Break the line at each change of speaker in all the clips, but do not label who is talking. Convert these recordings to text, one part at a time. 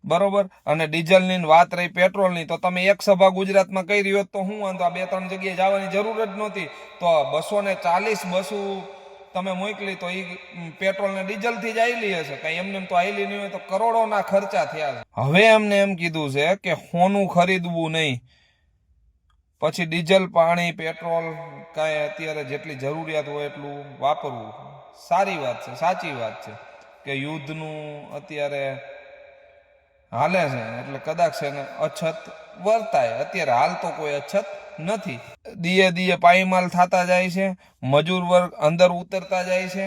બરોબર. અને ડીઝલની વાત રહી પેટ્રોલની, તો તમે એક સભા ગુજરાતમાં કરી હોત તો હું વાંધો, આ 2-3 જગ્યાએ જવાની જરૂર જ નહોતી. તો 240 બસો તમે મોકલી તો એ પેટ્રોલ ને ડીઝલ થી જ આવેલી હશે, કઈ એમને તો આવેલી નહીં હોય તો કરોડોના ખર્ચા થયા છે. હવે એમને એમ કીધું છે કે સોનું ખરીદવું નહીં, પછી ડીઝલ પાણી પેટ્રોલ કાંઈ અત્યારે જેટલી જરૂરિયાત હોય એટલું વાપરવું. સારી વાત છે, સાચી વાત છે કે યુદ્ધનું અત્યારે હાલે છે એટલે કદાચ છે ને અછત વર્તાય. અત્યારે હાલ તો કોઈ અછત નથી. દીએ દીએ પાયમાલ થતા જાય છે, મજૂર વર્ગ અંદર ઉતરતા જાય છે,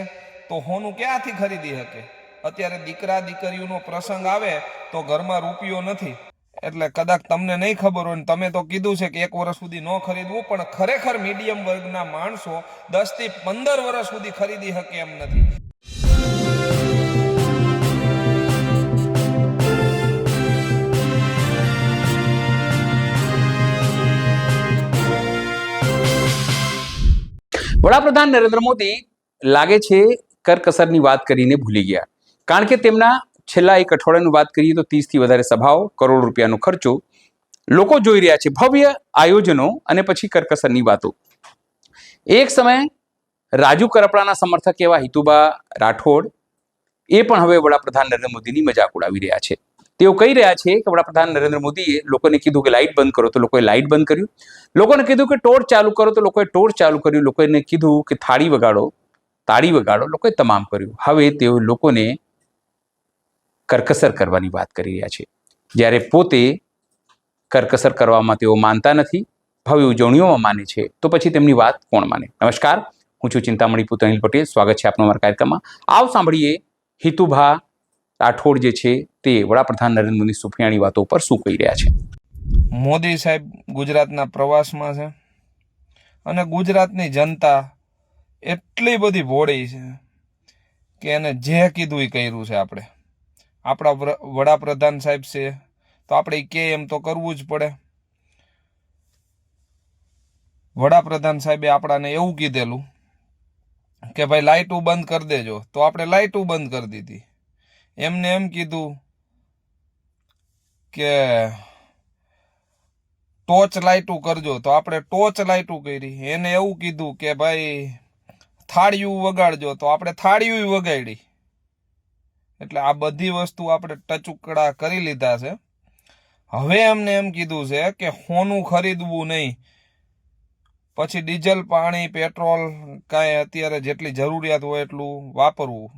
તો હોનું ક્યાંથી ખરીદી શકે? અત્યારે દીકરા દીકરીઓનો પ્રસંગ આવે તો ઘરમાં રૂપિયો નથી. એટલે કદાચ તમને નહીં ખબર હોય, તમે તો કીધું છે કે 1 વર્ષ સુધી ન ખરીદવું, પણ ખરેખર મીડિયમ વર્ગના માણસો 10 થી 15 વર્ષ સુધી ખરીદી શકે એમ નથી.
વડાપ્રધાન નરેન્દ્ર મોદી લાગે છે કરકસરની વાત કરીને ભૂલી ગયા, કારણ કે તેમના છેલ્લા એક અઠવાડિયાની વાત કરીએ તો 30 થી વધારે સભાઓ, કરોડ રૂપિયાનો ખર્ચો લોકો જોઈ રહ્યા છે, ભવ્ય આયોજનો અને પછી કરકસરની વાતો. એક સમયે રાજુ કરપડાના સમર્થક એવા હિતુભા રાઠોડ એ પણ હવે વડાપ્રધાન નરેન્દ્ર મોદીની મજાક ઉડાવી રહ્યા છે. તેઓ કહી રહ્યા છે કે વડાપ્રધાન નરેન્દ્ર મોદીએ લોકોને કીધું કે લાઇટ બંધ કરો તો લોકોએ લાઇટ બંધ કર્યું, લોકોને કીધું કે ટોર્ચ ચાલુ કરો તો લોકોએ ટોર્ચ ચાલુ કર્યું, લોકોને કીધું કે તાળી વગાડો લોકોએ તમામ કર્યું. હવે તેઓ લોકોને કરકસર કરવાની વાત કરી રહ્યા છે, જ્યારે પોતે કરકસર કરવામાં તેઓ માનતા નથી, ભવ્ય ઉજવણીઓમાં માને છે, તો પછી તેમની વાત કોણ માને? નમસ્કાર, હું છું ચિંતામણી પુત્ર અનિલ પટેલ. સ્વાગત છે આપનો અમારા કાર્યક્રમમાં. આવો સાંભળીએ હિતુભા રાઠોડ જે છે તે વડાપ્રધાન નરેન્દ્ર મોદી સુફિયાણી વાતો પર શું કહી રહ્યા છે.
મોદી સાહેબ ગુજરાતના પ્રવાસમાં છે અને ગુજરાતની જનતા એટલી બધી ભોળી છે કે એને જે કીધું એ કર્યું છે. આપણા વડાપ્રધાન સાહેબ છે તો આપણે કે એમ તો કરવું જ પડે. વડાપ્રધાન સાહેબે આપણાને એવું કીધેલું કે ભાઈ લાઇટું બંધ કરી દેજો, તો આપણે લાઇટું બંધ કરી દીધી. એમને એમ કીધું કે ટોર્ચ લાઇટું કરજો, તો આપણે ટોર્ચ લાઇટું કરી. એને એવું કીધું કે ભાઈ થાળિયું વગાડજો, તો આપણે થાળિયું વગાડી. એટલે આ બધી વસ્તુ આપણે ટચુકડા કરી લીધા છે. હવે એમને એમ કીધું છે કે સોનું ખરીદવું નહીં, પછી ડીઝલ પાણી પેટ્રોલ કાંઈ અત્યારે જેટલી જરૂરિયાત હોય એટલું વાપરવું.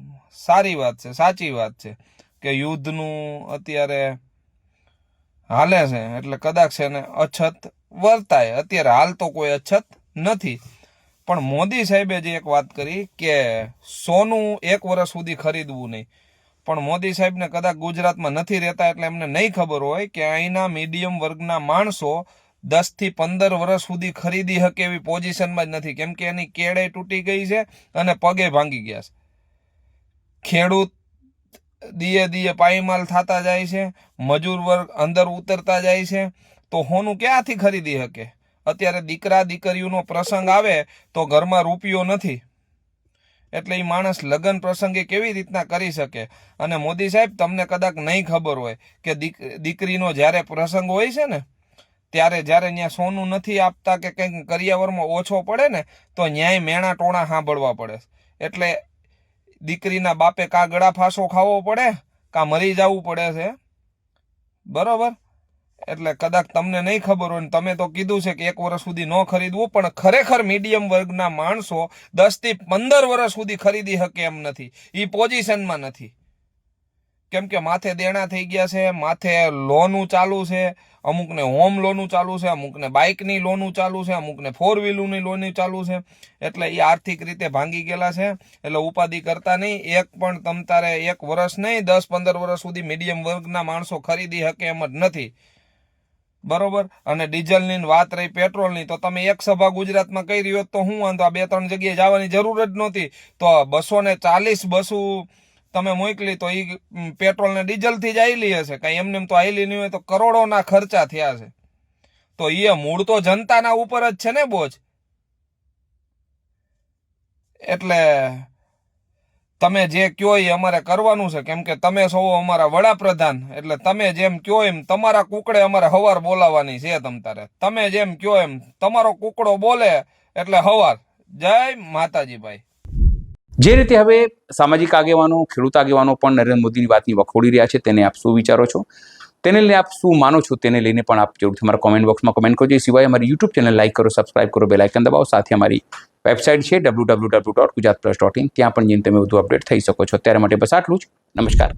સારી વાત છે, સાચી વાત છે કે યુદ્ધનું અત્યારે હાલે છે એટલે કદાચ છે ને અછત વર્તાય. અત્યારે હાલ તો કોઈ અછત નથી. પણ મોદી સાહેબે જે એક વાત કરી કે સોનું 1 વર્ષ સુધી ખરીદવું નહીં, પણ મોદી સાહેબને કદાચ ગુજરાતમાં નથી રહેતા એટલે એમને નહીં ખબર હોય કે અહીંના મીડિયમ વર્ગના માણસો 10 થી 15 વર્ષ સુધી ખરીદી શકે એવી પોઝિશનમાં જ નથી, કેમ કે એની કેળે તૂટી ગઈ છે અને પગે ભાંગી ગયા છે. ખેડૂત દીએ દીએ પાયમાલ થતા જાય છે, મજૂર વર્ગ અંદર ઉતરતા જાય છે, તો સોનું ક્યાંથી ખરીદી શકે? અત્યારે દીકરા દીકરીઓનો પ્રસંગ આવે તો ઘરમાં રૂપિયો નથી, એટલે એ માણસ લગ્ન પ્રસંગે કેવી રીતના કરી શકે? અને મોદી સાહેબ, તમને કદાચ નહીં ખબર હોય કે દીકરીનો જ્યારે પ્રસંગ હોય છે ને, ત્યારે જ્યારે ત્યાં સોનું નથી આપતા કે કંઈક કરિયાવરમાં ઓછો પડે ને, તો ન્યાય મેણા ટોણા સાંભળવા પડે. એટલે દીકરીના બાપે કાં ગળા ફાંસો ખાવો પડે કાં મરી જવું પડે છે. બરોબર. એટલે કદાચ તમને નહીં ખબર હોય, તમે તો કીધું છે કે 1 વર્ષ સુધી ન ખરીદવું, પણ ખરેખર મીડિયમ વર્ગના માણસો 10 થી 15 વર્ષ સુધી ખરીદી શકે એમ નથી. એ પોઝિશનમાં નથી, કેમ કે માથે દેણા થઈ ગયા છે, માથે લોનું ચાલુ છે, અમુકને હોમ લોનું ચાલુ છે, અમુકને બાઇકની લોનું ચાલુ છે, અમુકને 4 વ્હીલરની લોનું ચાલુ છે. એટલે એ આર્થિક રીતે ભાંગી ગયેલા છે. એટલે ઉપાધિ કરતા નહીં. એક પણ તમ તારે 1 વર્ષ નહીં, 10-15 વર્ષ સુધી મીડિયમ વર્ગના માણસો ખરીદી શકે એમ જ નથી. બરોબર. અને ડીઝલની વાત રહી પેટ્રોલની, તો તમે એક સભા ગુજરાતમાં કરી હોત તો હું વાંધો, આ 2-3 જગ્યાએ જવાની જરૂર જ નહોતી. તો 240 બસો તમે મોકલી તો એ પેટ્રોલ ને ડીઝલ થી જ આવેલી હશે, કઈ એમને તો આવેલી નહીં હોય તો કરોડોના ખર્ચા થયા છે. તો એ મૂળ તો જનતાના ઉપર જ છે ને બોજ. એટલે તમે જે કયો એ અમારે કરવાનું છે, કેમ કે તમે છો અમારા વડાપ્રધાન, એટલે તમે જેમ કયો એમ તમારા કુકડે અમારે હવાર બોલાવવાની છે. તમતારે તમે જેમ કયો એમ તમારો કુકડો બોલે એટલે હવાર. જય માતાજી ભાઈ.
જે રીતે હવે સામાજિક આગેવાનો, ખેડૂત આગેવાનો પણ નરેન્દ્ર મોદીની વાતની વખોડી રહ્યા છે, તેને આપ શું વિચારો છો, તેને લઈને આપ શું માનો છો, તેને લઈને પણ આપ જરૂરથી અમારા કોમેન્ટ બોક્સમાં કમેન્ટ કરજો. એ સિવાય અમારી યુટ્યુબ ચેનલ લાઈક કરો, સબસ્ક્રાઇબ કરો, બેલ આઇકન દબાવો. સાથે અમારી વેબસાઇટ છે www.gujaratplus.in, ત્યાં પણ જઈને તમે વધુ અપડેટ થઈ શકો છો. અત્યારે માટે બસ આટલું જ. નમસ્કાર.